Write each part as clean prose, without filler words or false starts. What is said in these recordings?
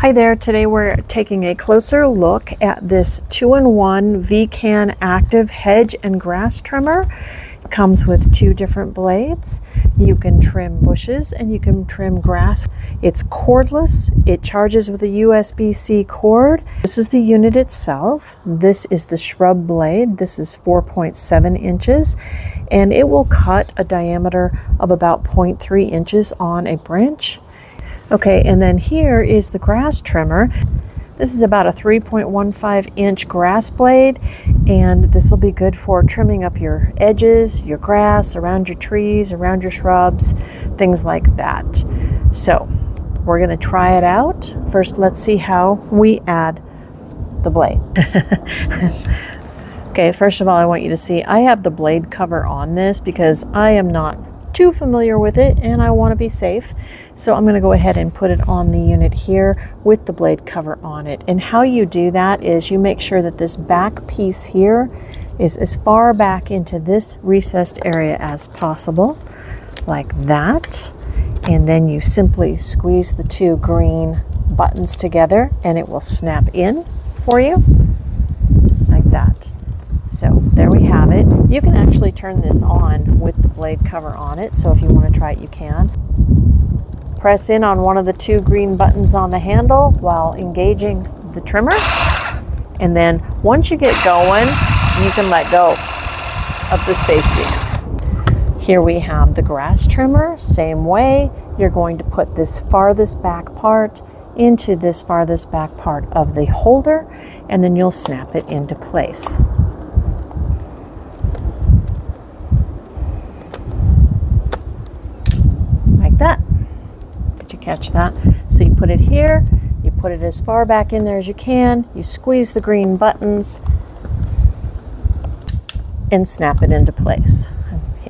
Hi there, today we're taking a closer look at this 2-in-1 VCAN active hedge and grass trimmer. It comes with two different blades. You can trim bushes and you can trim grass. It's cordless. It charges with a USB-C cord. This is the unit itself. This is the shrub blade. This is 4.7 inches and it will cut a diameter of about 0.3 inches on a branch. Okay, and then here is the grass trimmer. This is about a 3.15 inch grass blade, and this will be good for trimming up your edges, your grass, around your trees, around your shrubs, things like that. So we're gonna try it out. First, let's see how we add the blade. Okay, first of all, I want you to see I have the blade cover on this because I am not too familiar with it and I want to be safe. So I'm going to go ahead and put it on the unit here with the blade cover on it. And how you do that is you make sure that this back piece here is as far back into this recessed area as possible, like that. And then you simply squeeze the two green buttons together and it will snap in for you, like that. So there we have it. You can actually turn this on with the blade cover on it, so if you want to try it, you can. Press in on one of the two green buttons on the handle while engaging the trimmer. And then once you get going, you can let go of the safety. Here we have the grass trimmer. Same way, you're going to put this farthest back part into this farthest back part of the holder, and then you'll snap it into place. That. Did you catch that? So you put it here, you put it as far back in there as you can, you squeeze the green buttons and snap it into place.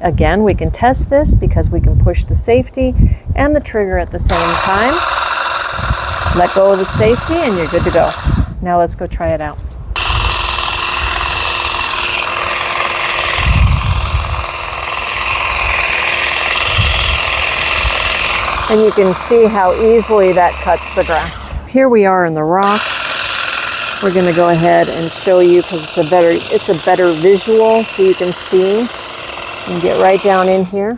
Again, we can test this because we can push the safety and the trigger at the same time. Let go of the safety and you're good to go. Now let's go try it out. And you can see how easily that cuts the grass. Here we are in the rocks. We're gonna go ahead and show you because it's a better visual so you can see and get right down in here.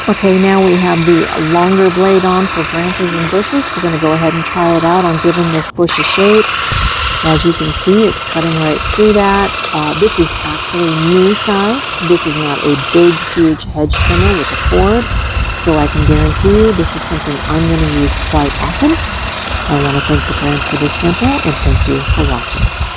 Okay, now we have the longer blade on for branches and bushes. We're gonna go ahead and try it out on giving this bush a shape. As you can see, it's cutting right through that. This is actually knee size. This is not a big, huge hedge trimmer with a cord. So I can guarantee you this is something I'm going to use quite often. I want to thank the brand for this sample and thank you for watching.